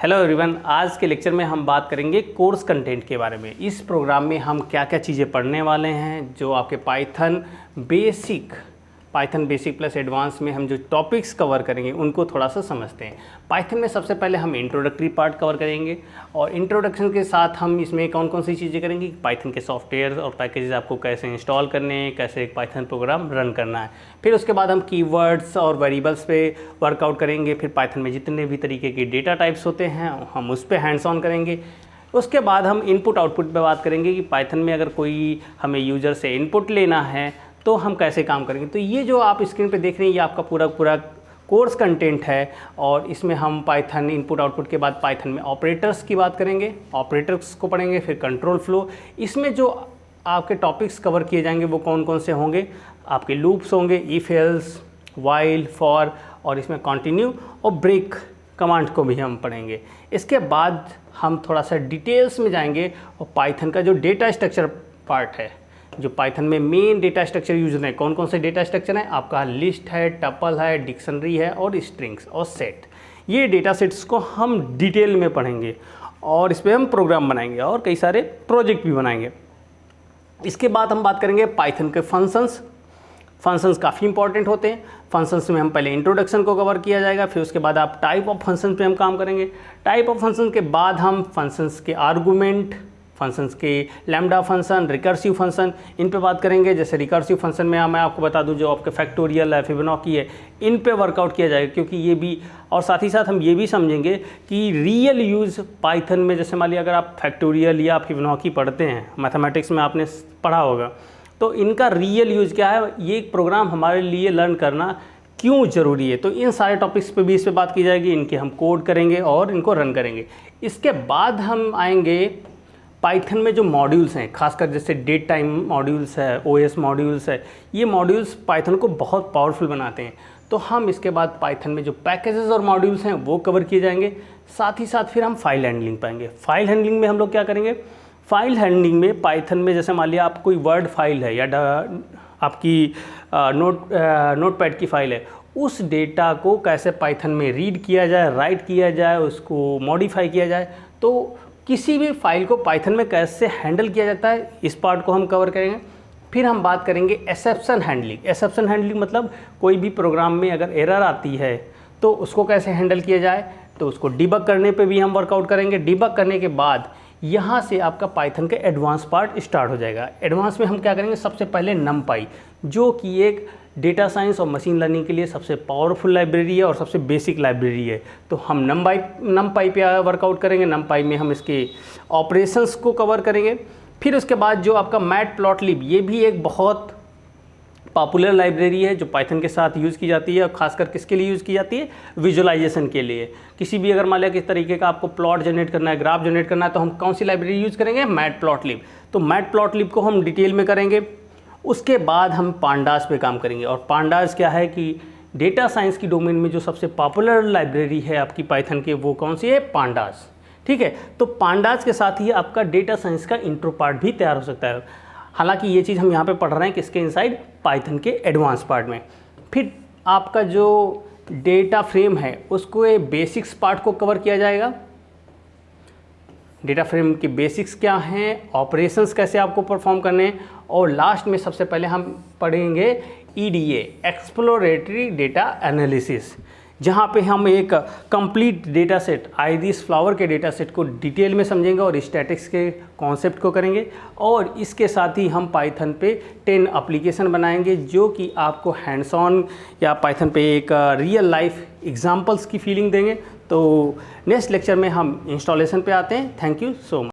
Hello everyone, आज के lecture में हम बात करेंगे कोर्स कंटेंट के बारे में। इस प्रोग्राम में हम क्या क्या चीज़ें पढ़ने वाले हैं, जो आपके पाइथन बेसिक प्लस एडवांस में हम जो टॉपिक्स कवर करेंगे उनको थोड़ा सा समझते हैं। पाइथन में सबसे पहले हम इंट्रोडक्टरी पार्ट कवर करेंगे और इंट्रोडक्शन के साथ हम इसमें कौन कौन सी चीज़ें करेंगे, पाइथन के सॉफ्टवेयर और पैकेजेस आपको कैसे इंस्टॉल करने हैं, कैसे एक पाइथन प्रोग्राम रन करना है। फिर उसके बाद हम कीवर्ड्स और वेरिएबल्स पे वर्कआउट करेंगे। फिर पाइथन में जितने भी तरीके के डेटा टाइप्स होते हैं हम उस पर हैंड्स ऑन करेंगे। उसके बाद हम इनपुट आउटपुट पे बात करेंगे कि पाइथन में अगर कोई हमें यूज़र से इनपुट लेना है तो हम कैसे काम करेंगे। तो ये जो आप स्क्रीन पे देख रहे हैं ये आपका पूरा कोर्स कंटेंट है और इसमें हम पाइथन इनपुट आउटपुट के बाद पाइथन में ऑपरेटर्स की बात करेंगे, ऑपरेटर्स को पढ़ेंगे। फिर कंट्रोल फ्लो, इसमें जो आपके टॉपिक्स कवर किए जाएंगे वो कौन कौन से होंगे, आपके लूप्स होंगे, इफ एल्स, वाइल, फॉर, और इसमें कंटिन्यू और ब्रेक कमांड को भी हम पढ़ेंगे। इसके बाद हम थोड़ा सा डिटेल्स में जाएंगे और पाइथन का जो डेटा स्ट्रक्चर पार्ट है, जो पाइथन में मेन डेटा स्ट्रक्चर यूज है, कौन कौन से डेटा स्ट्रक्चर हैं, आपका लिस्ट है, टपल है, डिक्शनरी है और स्ट्रिंग्स और सेट। ये डेटा सेट्स को हम डिटेल में पढ़ेंगे और इस पर हम प्रोग्राम बनाएंगे और कई सारे प्रोजेक्ट भी बनाएंगे। इसके बाद हम बात करेंगे पाइथन के फंक्शंस काफ़ी इंपॉर्टेंट होते हैं। फंक्शंस में हम पहले इंट्रोडक्शन को कवर किया जाएगा, फिर उसके बाद आप टाइप ऑफ फंक्शन पे हम काम करेंगे। टाइप ऑफ फंक्शन के बाद हम फंक्शंस के आर्गूमेंट, फंक्शंस के लैम्डा फंक्शन, रिकर्सिव फंक्शन, इन पे बात करेंगे। जैसे रिकर्सिव फंक्शन में मैं आपको बता दूं जो आपके फैक्टोरियल है, फिबोनाची है, इन पे वर्कआउट किया जाएगा, क्योंकि ये भी, और साथ ही साथ हम ये भी समझेंगे कि रियल यूज़ पाइथन में, जैसे मान लिया अगर आप फैक्टोरियल या फिबोनाची पढ़ते हैं, मैथमेटिक्स में आपने पढ़ा होगा, तो इनका रियल यूज़ क्या है, ये एक प्रोग्राम हमारे लिए लर्न करना क्यों ज़रूरी है। तो इन सारे टॉपिक्स पे भी इस पे बात की जाएगी, इनके हम कोड करेंगे और इनको रन करेंगे। इसके बाद हम आएंगे पाइथन में जो मॉड्यूल्स हैं, खासकर जैसे डेट टाइम मॉड्यूल्स है, ओएस मॉड्यूल्स है, ये मॉड्यूल्स पाइथन को बहुत पावरफुल बनाते हैं। तो हम इसके बाद पाइथन में जो पैकेजेस और मॉड्यूल्स हैं वो कवर किए जाएंगे। साथ ही साथ फिर हम फाइल हैंडलिंग पाएंगे। फाइल हैंडलिंग में हम लोग क्या करेंगे, फाइल हैंडलिंग में पाइथन में जैसे मान लिया आप कोई वर्ड फाइल है या आपकी नोटपैड की फाइल है, उस डेटा को कैसे पाइथन में रीड किया जाए, राइट किया जाए, उसको मॉडिफाई किया जाए, तो किसी भी फाइल को पाइथन में कैसे हैंडल किया जाता है, इस पार्ट को हम कवर करेंगे। फिर हम बात करेंगे एक्सेप्शन हैंडलिंग। एक्सेप्शन हैंडलिंग मतलब कोई भी प्रोग्राम में अगर एरर आती है तो उसको कैसे हैंडल किया जाए, तो उसको डिबग करने पे भी हम वर्कआउट करेंगे। डिबग करने के बाद यहाँ से आपका पाइथन का एडवांस पार्ट स्टार्ट हो जाएगा। एडवांस में हम क्या करेंगे, सबसे पहले नमपाई, जो कि एक डेटा साइंस और मशीन लर्निंग के लिए सबसे पावरफुल लाइब्रेरी है और सबसे बेसिक लाइब्रेरी है। तो हम नमपाई पे वर्कआउट करेंगे। नमपाई में हम इसके ऑपरेशंस को कवर करेंगे। फिर उसके बाद जो आपका मैटप्लॉटलिब, ये भी एक बहुत पॉपुलर लाइब्रेरी है जो पाइथन के साथ यूज़ की जाती है, और खासकर किसके लिए यूज़ की जाती है, विजुअलाइजेशन के लिए। किसी भी अगर मान लिया किस तरीके का आपको प्लॉट जनरेट करना है, ग्राफ जनरेट करना है, तो हम कौन सी लाइब्रेरी यूज़ करेंगे, मैटप्लॉटलिब। तो मैटप्लॉटलिब को हम डिटेल में करेंगे। उसके बाद हम पांडास पे काम करेंगे। और पांडास क्या है कि डेटा साइंस की डोमेन में जो सबसे पॉपुलर लाइब्रेरी है आपकी पाइथन के, वो कौन सी है, पांडास। ठीक है, तो पांडास के साथ ही आपका डेटा साइंस का इंट्रो पार्ट भी तैयार हो सकता है। हालांकि ये चीज़ हम यहाँ पे पढ़ रहे हैं किसके इनसाइड, पाइथन के एडवांस पार्ट में। फिर आपका जो डेटा फ्रेम है उसको ये बेसिक्स पार्ट को कवर किया जाएगा। डेटा फ्रेम के बेसिक्स क्या हैं, ऑपरेशंस कैसे आपको परफॉर्म करने हैं, और लास्ट में सबसे पहले हम पढ़ेंगे EDA, एक्सप्लोरेटरी डेटा एनालिसिस, जहाँ पे हम एक complete data set, iris flower के डेटा सेट को डिटेल में समझेंगे और स्टैटिक्स के कॉन्सेप्ट को करेंगे। और इसके साथ ही हम पाइथन पे 10 एप्लीकेशन बनाएंगे जो कि आपको हैंड्स ऑन या पाइथन पे एक रियल लाइफ एग्जांपल्स की फीलिंग देंगे। तो नेक्स्ट लेक्चर में हम इंस्टॉलेशन पे आते हैं। Thank you so much.